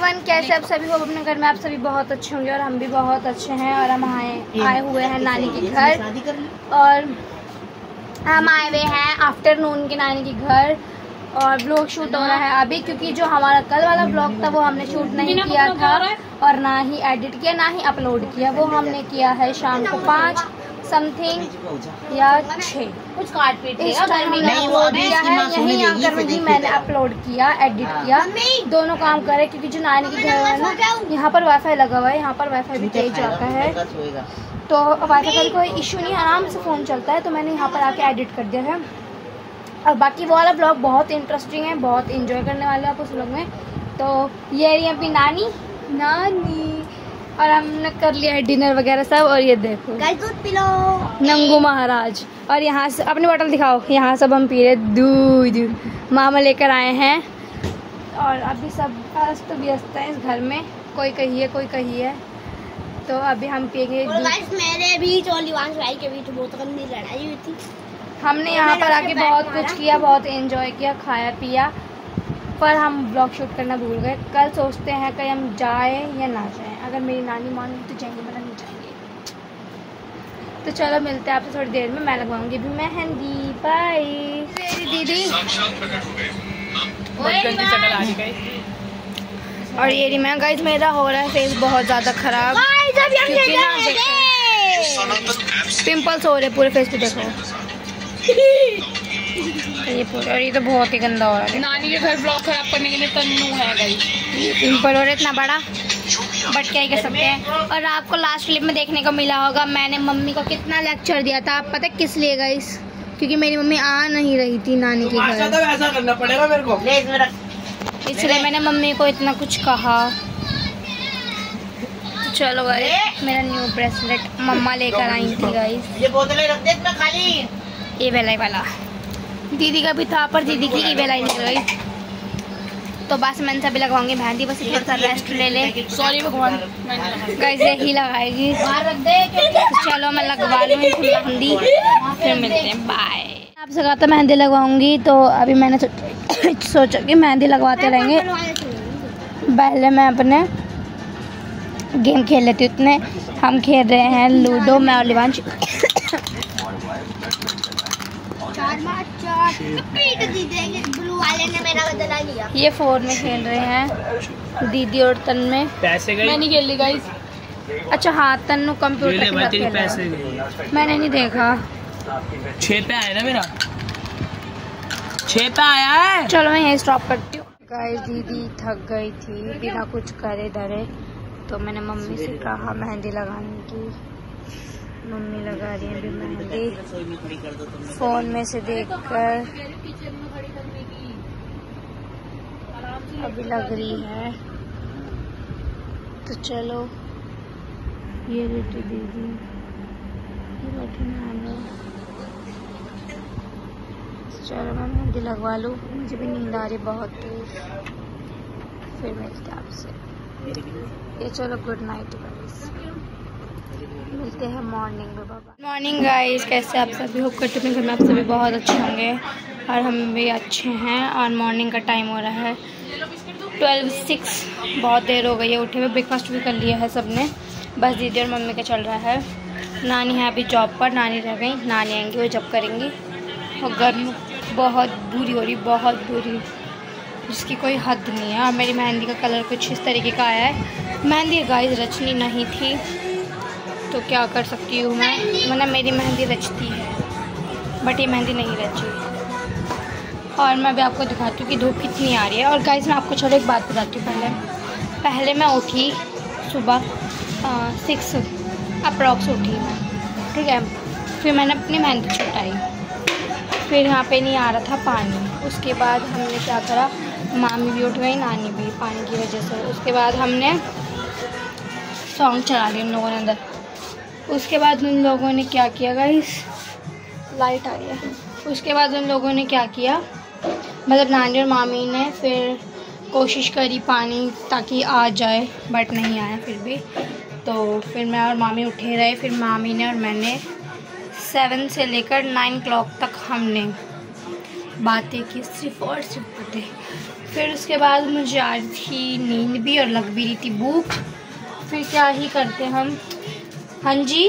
Everyone, कैसे आप सभी हो अपने घर में? आप सभी बहुत अच्छे होंगे और हम भी बहुत अच्छे हैं। और हम आए हुए हैं नानी के घर, और हम आए हुए हैं आफ्टरनून के नानी के घर, और ब्लॉग शूट हो रहा है अभी, क्योंकि जो हमारा कल वाला ब्लॉग था वो हमने शूट नहीं किया था और ना ही एडिट किया, ना ही अपलोड किया। वो हमने किया है शाम को 5 समथिंग या 6 कुछ काट पीट इस टाइम अपलोड किया है। यहीं आकर ही मैंने अपलोड किया, एडिट किया, दोनों काम करे, क्योंकि जो नानी के घर है ना, यहाँ पर वाईफाई लगा हुआ है, यहाँ पर वाईफाई भी तेज आता है, तो वाईफाई का कोई इशू नहीं, आराम से फ़ोन चलता है। तो मैंने यहाँ पर आके एडिट कर दिया है। और बाकी वो वाला ब्लॉग बहुत इंटरेस्टिंग है, बहुत इंजॉय करने वाले आप उस ब्लॉग में। तो ये रही अपनी नानी, और हमने कर लिया है डिनर वगैरह सब। और ये देखो दूध पी लो, नंगू महाराज। और यहाँ से अपनी बोतल दिखाओ, यहाँ सब हम पी रहे दूध, मामा लेकर आए हैं। और अभी सब अस्त व्यस्त है इस घर में, कोई कहीं है कोई कहीं है, तो अभी हम पियेंगे। मेरे भी चोलीवांश भाई के बीच बहुत गंदी लड़ाई हुई थी। हमने यहाँ पर आके बहुत कुछ किया, बहुत एंजॉय किया, खाया पिया, पर हम ब्लॉग शूट करना भूल गए। कल सोचते हैं कि हम जाए या ना जाए। अगर मेरी नानी मान तो जाएंगे, वरना नहीं जाएंगे। तो चलो मिलते हैं आपसे थोड़ी देर में। मैं लगवाऊंगी भी मेहंदी। बाय। मेरी दीदी और ये मैं गाइस, मेरा हो रहा है फेस बहुत ज़्यादा ख़राब, क्योंकि ना देखो पिंपल्स हो रहे पूरे फेस पे, देखो ये पूरा। और ये तो बहुत ही गंदा हो रहा है। नानी के घर ब्लॉग खराब करने के लिए तन्नू है गाइस। पिंपल हो रहा है इतना बड़ा, बट क्या ही कर सकते हैं। और आपको लास्ट क्लिप में देखने को मिला होगा, मैंने मम्मी को कितना लेक्चर दिया था। आप पता है किस लिए गाइस? क्योंकि मेरी मम्मी आ नहीं रही थी नानी के घर, ऐसा करना पड़ेगा मेरे को, इसलिए मैंने मम्मी को इतना कुछ कहा। तो चलो गाइस, मेरा न्यू ब्रेसलेट मम्मा लेकर आई थी गाइस। ये बोतलें रख दे इतना खाली। ये वाला दीदी का भी था, पर दीदी की ई वेलाई निकल गई, तो बस मैं सभी लगवाऊंगी मेहंदी। बस थोड़ा सा रेस्ट ले ले। सॉरी भगवान, गाइस यही लगाएगी। तो चलो मैं लगवा लूँ मेहंदी, फिर मिलते हैं। बाय। आपसे कहा था मेहंदी लगवाऊंगी, तो अभी मैंने सोचा कि मेहंदी लगवाते रहेंगे। पहले मैं अपने गेम खेल लेती हूँ। उतने हम खेल रहे हैं लूडो, मैं और लिवांश। ब्लू वाले ने मेरा बदला लिया। ये 4 में खेल रहे हैं दीदी और तन में। पैसे गए, मैं नहीं खेल रही गाइस। अच्छा हाँ, तन्नू कंप्यूटर के साथ खेल रहा पैसे है। मैंने नहीं देखा। 6 पे आया ना मेरा, 6 पे आया है। चलो मैं यही स्टॉप करती हूँ। गाइस दीदी थक गई थी बिना कुछ करे धरे, तो मैंने मम्मी से कहा मेहंदी लगाने की। मम्मी लगा रही है अभी मेहंदी, फोन में से देखकर अभी लग रही है। तो चलो ये बेटी दीदी बैठी नहाने, चलो मैं मेहंदी लगवा लूँ, मुझे भी नींद आ रही बहुत तेज। फिर मिलते हैं आपसे। ये चलो गुड नाइट गाइस, मिलते हैं मॉर्निंग में। बाबा मॉर्निंग गाइस, कैसे आप सभी? होप करते हैं घर में आप सभी बहुत अच्छे होंगे, और हम भी अच्छे हैं। और मॉर्निंग का टाइम हो रहा है 12:06, बहुत देर हो गई है उठे हुए। ब्रेकफास्ट भी कर लिया है सबने, बस दीदी और मम्मी का चल रहा है। नानी है अभी जॉब पर, नानी रह गई, नानी आएंगी वो जब करेंगी। और गर्मी बहुत बुरी हो रही, बहुत बुरी, जिसकी कोई हद नहीं है। और मेरी मेहंदी का कलर कुछ इस तरीके का आया है। मेहंदी गाइस रचनी नहीं थी, तो क्या कर सकती हूँ मैं, वरना मेरी मेहंदी रचती है, बट ये मेहंदी नहीं रची। और मैं भी आपको दिखाती हूँ कि धूप कितनी आ रही है। और गाइस मैं आपको चलो एक बात बताती हूँ। पहले मैं उठी सुबह 6 अप्रॉक्स उठी मैं, ठीक है। फिर मैंने अपनी मेहंदी छुटाई, फिर यहाँ पे नहीं आ रहा था पानी। उसके बाद हमने क्या करा, मामी भी उठ गई, नानी भी, पानी की वजह से। उसके बाद हमने सॉन्ग चला दिया उन लोगों ने अंदर। उसके बाद उन लोगों ने क्या किया गाइस, लाइट आ रही है। उसके बाद उन लोगों ने क्या किया, मतलब नानी और मामी ने फिर कोशिश करी पानी ताकि आ जाए, बट नहीं आया फिर भी। तो फिर मैं और मामी उठे रहे। फिर मामी ने और मैंने 7 से लेकर 9 o'clock तक हमने बातें की, सिर्फ और सिर्फ बातें। फिर उसके बाद मुझे आ रही थी नींद भी और लग भी रही थी भूख। फिर क्या ही करते हम। हाँ जी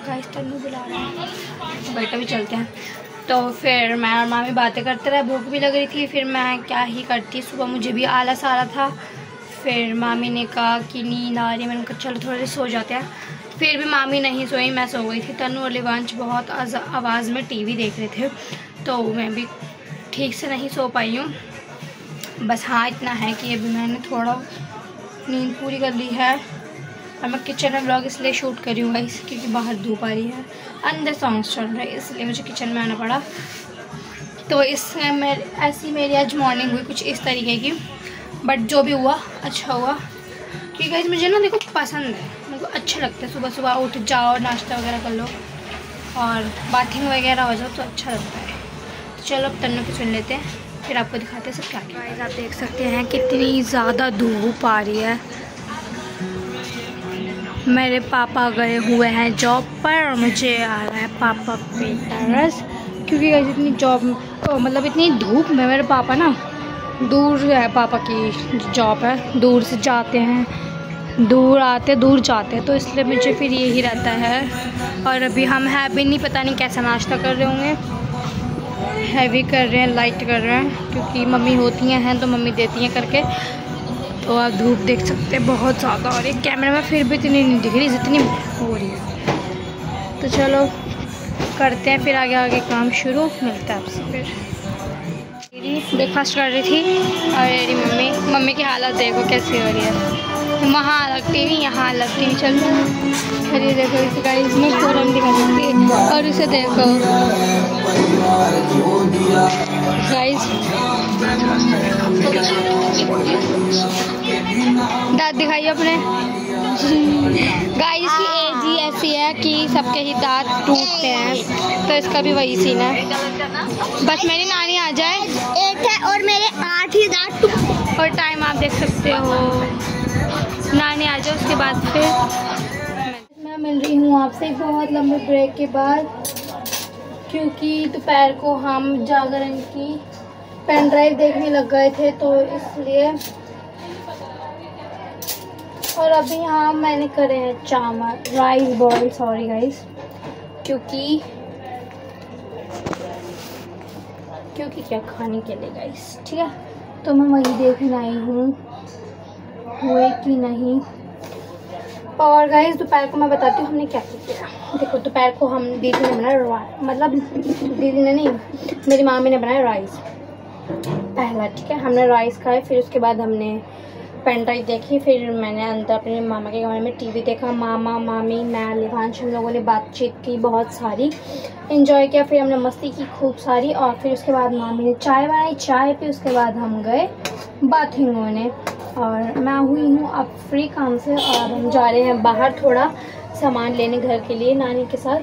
गाइस, तन्नू बुला रहा है, बेटा भी चलते हैं। तो फिर मैं और मामी बातें करते रहे, भूख भी लग रही थी। फिर मैं क्या ही करती, सुबह मुझे भी आलस आ रहा था। फिर मामी ने कहा कि नींद आ रही, मैंने कहा चलो थोड़े सो जाते हैं। फिर भी मामी नहीं सोई, मैं सो गई थी। तन्नू और लिवांश बहुत आवाज़ में टीवी देख रहे थे, तो मैं भी ठीक से नहीं सो पाई हूँ। बस हाँ, इतना है कि अभी मैंने थोड़ा नींद पूरी कर ली है। और मैं किचन में व्लॉग इसलिए शूट कर रही हूँ गाइस, क्योंकि बाहर धूप आ रही है, अंदर सॉन्ग्स चल रहे हैं, इसलिए मुझे किचन में आना पड़ा। तो इसमें ऐसी मेरी आज मॉर्निंग हुई कुछ इस तरीके की। बट जो भी हुआ अच्छा हुआ, क्योंकि गाइस मुझे ना देखो पसंद है, मुझे अच्छा लगता है सुबह सुबह उठ जाओ, नाश्ता वगैरह कर लो और बाथिंग वगैरह हो जाओ तो अच्छा लगता है। तो चलो अब तन्नू की सुन लेते हैं, फिर आपको दिखाते हैं सब क्या क्या। गाइस आप देख सकते हैं कितनी ज़्यादा धूप आ रही है। मेरे पापा गए हुए हैं जॉब पर और मुझे आ रहा है पापा पे तरस, क्योंकि गाइस इतनी जॉब मतलब इतनी धूप में मेरे पापा ना दूर है, पापा की जॉब है, दूर से जाते हैं, दूर आते दूर जाते हैं, तो इसलिए मुझे फिर यही रहता है। और अभी हम हैवी नहीं, पता नहीं कैसा नाश्ता कर रहे होंगे, हैवी कर रहे हैं, लाइट कर रहे हैं, क्योंकि मम्मी होती हैं तो मम्मी देती हैं करके। तो आप धूप देख सकते हैं बहुत ज़्यादा, और एक कैमरे में फिर भी इतनी नहीं दिख रही जितनी हो रही है। तो चलो करते हैं फिर आगे आगे काम शुरू, मिलता है आपसे फिर। ब्रेकफास्ट कर रही थी और मेरी मम्मी की हालत देखो कैसी हो रही है, वहाँ अलग टीवी यहाँ अलग टीवी चल रहा है। फिर ये देखो इस गाइस में फोरम दिखा सकती है, और इसे देखो गाइस, दांत दिखाइए अपने। गाइस की एज ही ऐसी है कि सबके ही दांत टूटते हैं, तो इसका भी वही सीन है। बस मेरी नानी आ जाए, एक है और मेरे 8 ही दांत टूटे। और टाइम आप देख सकते हो, नानी आ जाए उसके बाद फिर मैं मिल रही हूँ आपसे बहुत लंबे ब्रेक के बाद, क्योंकि दोपहर को हम जागरण की पेन ड्राइव देखने लग गए थे, तो इसलिए। और अभी यहाँ मैंने करे हैं चावल, राइस बॉयल, सॉरी गाइस, क्योंकि क्या खाने के लिए गाइस, ठीक है। तो मैं वही देखने आई हूँ हुए कि नहीं। और गाइस दोपहर को मैं बताती हूँ हमने क्या किया। देखो दोपहर को हम दीदी ने बनाया, मतलब दीदी ने नहीं, मेरी मामी ने बनाया राइस पहला, ठीक है। हमने राइस खाए, फिर उसके बाद हमने पेन ड्राइव देखी, फिर मैंने अंदर अपने मामा के कमरे में टीवी देखा। मामा मामी मैं लिवांश हम लोगों ने बातचीत की, बहुत सारी एंजॉय किया, फिर हमने मस्ती की खूब सारी। और फिर उसके बाद मामी ने चाय बनाई, चाय पी, उसके बाद हम गए बाथिंग होने। और मैं हुई हूँ अब फ्री काम से, और हम जा रहे हैं बाहर थोड़ा सामान लेने घर के लिए नानी के साथ,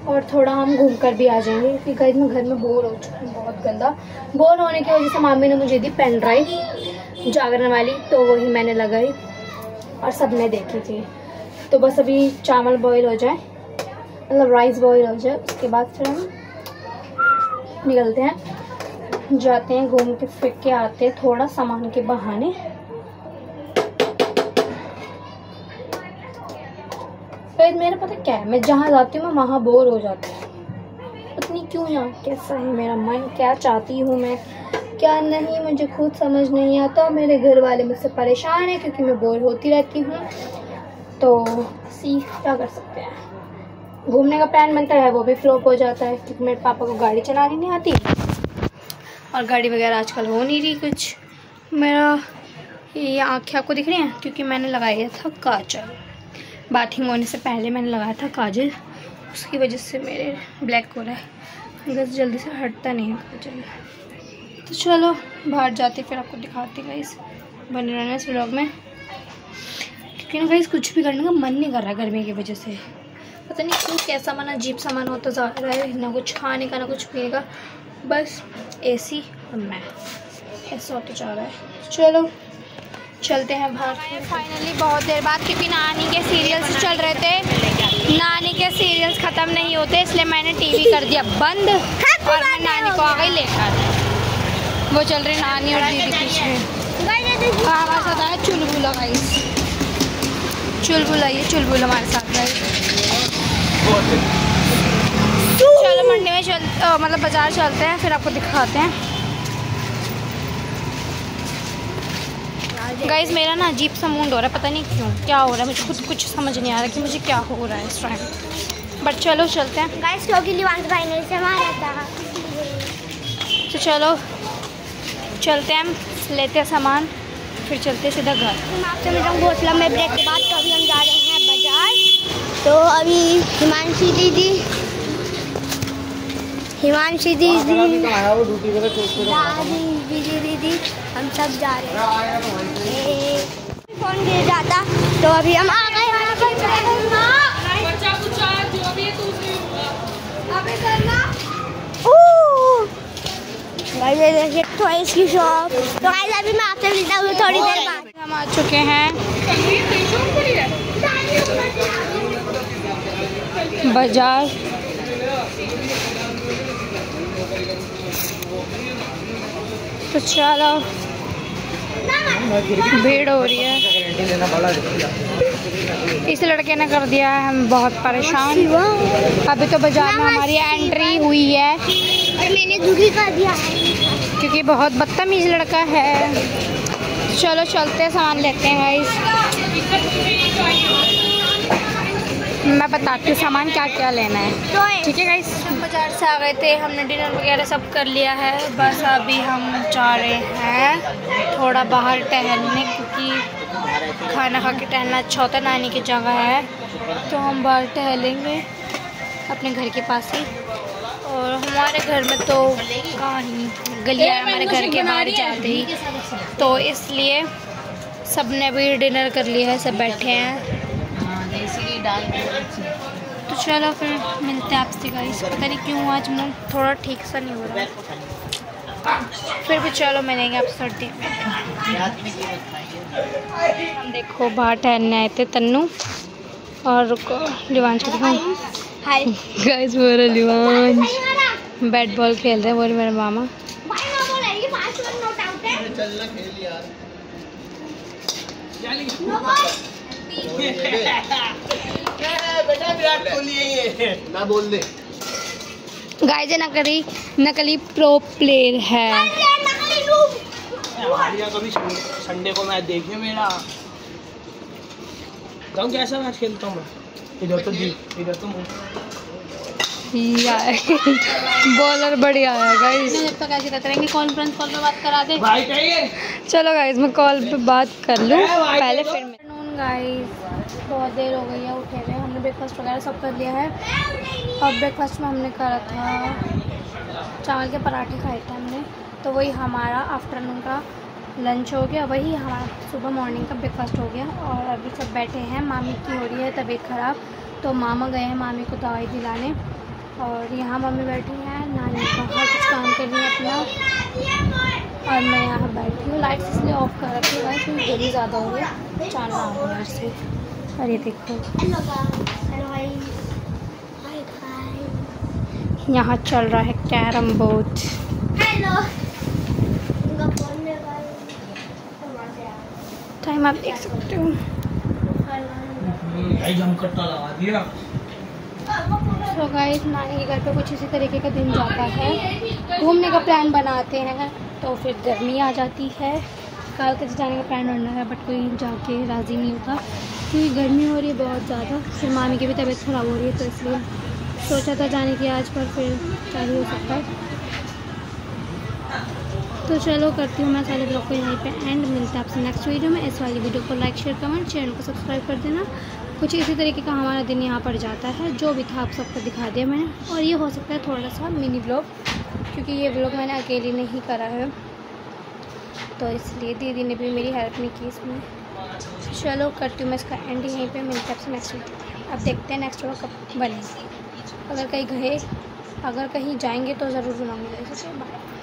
और थोड़ा हम घूम कर भी आ जाएंगे, क्योंकि गाइस मैं घर में बोर हो चुकी हूँ बहुत गंदा। बोर होने की वजह से मामी ने मुझे दी पेन ड्राइव जागरण वाली, तो वही मैंने लगाई और सब ने देखी थी। तो बस अभी चावल बॉईल हो जाए, मतलब राइस बॉईल हो जाए, उसके बाद फिर हम निकलते हैं, जाते हैं, घूम के फिर के आते हैं थोड़ा सामान के बहाने। फिर मेरा पता क्या है, मैं जहाँ जाती हूँ मैं वहाँ बोर हो जाती हूँ, पता नहीं क्यों, यहाँ कैसा है मेरा मन, क्या चाहती हूँ मैं क्या नहीं, मुझे खुद समझ नहीं आता। मेरे घर वाले मुझसे परेशान है क्योंकि मैं बोर होती रहती हूँ, तो क्या कर सकते हैं। घूमने का प्लान बनता है वो भी फ्लॉप हो जाता है, क्योंकि मेरे पापा को गाड़ी चलानी नहीं आती, और गाड़ी वगैरह आजकल हो नहीं रही कुछ। मेरा ये आँखें आपको दिख रही हैं, क्योंकि मैंने लगाया था काजल, बाथिंग होने से पहले मैंने लगाया था काजल, उसकी वजह से मेरे ब्लैक हो रहा है, बस जल्दी से हटता नहीं है काजल। तो चलो बाहर जाते फिर आपको दिखाती गाइस, बने रहना इस व्लॉग में, क्योंकि ना गाइस कुछ भी करने का मन नहीं कर रहा गर्मी की वजह से, पता नहीं क्यों, कैसा मन अजीब सा मन होता जा रहा है, ना कुछ खाने का ना कुछ पीने का, बस एसी और मैं, ऐसा होता जा रहा है। चलो चलते हैं बाहर। फाइनली बहुत देर बाद, क्योंकि नानी के सीरियल्स चल रहे थे, नानी के सीरियल्स ख़त्म नहीं होते, इसलिए मैंने टीवी कर दिया बंद और मैं नानी को आ गई लेकर। वो चल रही नानी और दीदी पीछे। हमारे साथ आया चुलबुला गाइस, चुलबुला, ये चुलबुला हमारे साथ गाइस। चलो मंडी में मतलब बाज़ार चलते हैं, फिर आपको दिखाते हैं। गाइस मेरा ना अजीब सा मूड हो रहा है, पता नहीं क्यों, क्या हो रहा है मुझे खुद कुछ समझ नहीं आ रहा कि मुझे क्या हो रहा है इस टाइम। बट चलो चलते हैं गाइस, क्योंकि लिवांश भाई ने सामान आता है, तो चलो चलते हैं, हम लेते हैं सामान, फिर चलते सीधा घर। मैं आपसे मिलता हूँ बहुत लंबे ब्रेक के बाद। तो अभी हम जा रहे हैं बाजार। तो अभी हिमांशी दीदी दादी बीजी दीदी हम सब जा रहे हैं। फोन गिर जाता तो अभी हम आ गए। ये देखिए टॉयज की शॉप। तो गाइस अभी मैं आपसे मिलता हूँ थोड़ी देर बाद। हम आ चुके हैं बाजार। तो चलो भीड़ हो रही है, इस लड़के ने कर दिया है हम बहुत परेशान। अभी तो बाजार में हमारी एंट्री हुई है और मैंने दुखी कर दिया क्योंकि बहुत बदतमीज लड़का है। चलो चलते हैं, सामान लेते हैं गाइस। मैं बताती हूँ सामान क्या क्या लेना है, ठीक है गाइस। हम बाजार से आ गए थे, हमने डिनर वगैरह सब कर लिया है। बस अभी हम जा रहे हैं थोड़ा बाहर टहलने, क्योंकि खाना खा के टहलना अच्छा होता है, नानी की जगह है। तो हम बाहर टहलेंगे अपने घर के पास ही। और हमारे घर में तो कहीं गलियाँ है हमारे घर के बाहर जाते ही, तो इसलिए सब ने भी डिनर कर लिया है, सब बैठे हैं। तो चलो फिर मिलते हैं आपसे गाइस। पता नहीं क्यों आज मूड थोड़ा ठीक सा नहीं हो रहा, फिर भी चलो मिलेंगे आप सर्दी में। हम देखो बाहर टहलने आए थे तन्नू और रुको लिवांश को दिखाऊं। हाय गाइस मेरा लिवांश बैट बॉल खेल रहे हैं, बोल मेरे मामा। ना बोल दे गाइस ये नकली प्रो प्लेयर है। कभी संडे को मैच देखिए मेरा, गाँव कैसा मैच खेलता हूँ मैं। इधर तो बॉलर बढ़िया है गाइस। तो कैसे करते रहेंगे, कॉन्फ्रेंस कॉल पे बात करा दे भाई। चलो गाइस मैं कॉल पे बात कर लूँ पहले, फिर मैं गाइस बहुत देर हो गई है उठे हुए। हमने ब्रेकफास्ट वगैरह सब कर लिया है। और ब्रेकफास्ट में हमने करा था चावल के पराठे खाए थे हमने, तो वही हमारा आफ्टरनून का लंच हो गया, वही हमारा सुबह मॉर्निंग का ब्रेकफास्ट हो गया। और अभी सब बैठे हैं, मामी की हो रही है तबीयत ख़राब, तो मामा गए हैं मामी को दवाई दिलाने। और यहाँ मम्मी बैठी हैं, नानी बाहर कुछ काम कर रही है अपना, और मैं यहाँ बैठी हूँ। लाइट्स इसलिए ऑफ कर रखी है क्योंकि गर्मी ज़्यादा हो गया, चांदना आ गया से। और ये देखो यहाँ चल रहा है कैरम बोर्ड। टाइम आप देख सकते हो। तो गाइस नानी के घर पे कुछ इसी तरीके का दिन जाता है, घूमने का प्लान बनाते हैं तो फिर गर्मी आ जाती है। कल तक जाने का प्लान बनना है बट कोई जाके राज़ी नहीं होता क्योंकि गर्मी हो रही है बहुत ज़्यादा। फिर मामी की भी तबीयत ख़राब हो रही है, तो इसलिए सोचा था जाने की आज, पर फिर क्या ही हो सकता है। तो चलो करती हूँ मैं सारे ब्लॉग को यहीं पे एंड। मिलते हैं आपसे नेक्स्ट वीडियो में। इस वाली वीडियो को लाइक शेयर कमेंट, चैनल को सब्सक्राइब कर देना। कुछ इसी तरीके का हमारा दिन यहाँ पर जाता है, जो भी था आप सबको दिखा दिया मैंने। और ये हो सकता है थोड़ा सा मिनी ब्लॉग, क्योंकि ये ब्लॉग मैंने अकेली नहीं करा है, तो इसलिए दीदी ने भी मेरी हेल्प नहीं की इसमें। चलो करती हूँ मैं इसका एंड यहीं पे। मिलते हैं आपसे नेक्स्ट वीडियो। अब देखते हैं नेक्स्ट व्लॉग कब बनेगी। अगर कहीं जाएंगे तो ज़रूर बनाऊँगी। बाय।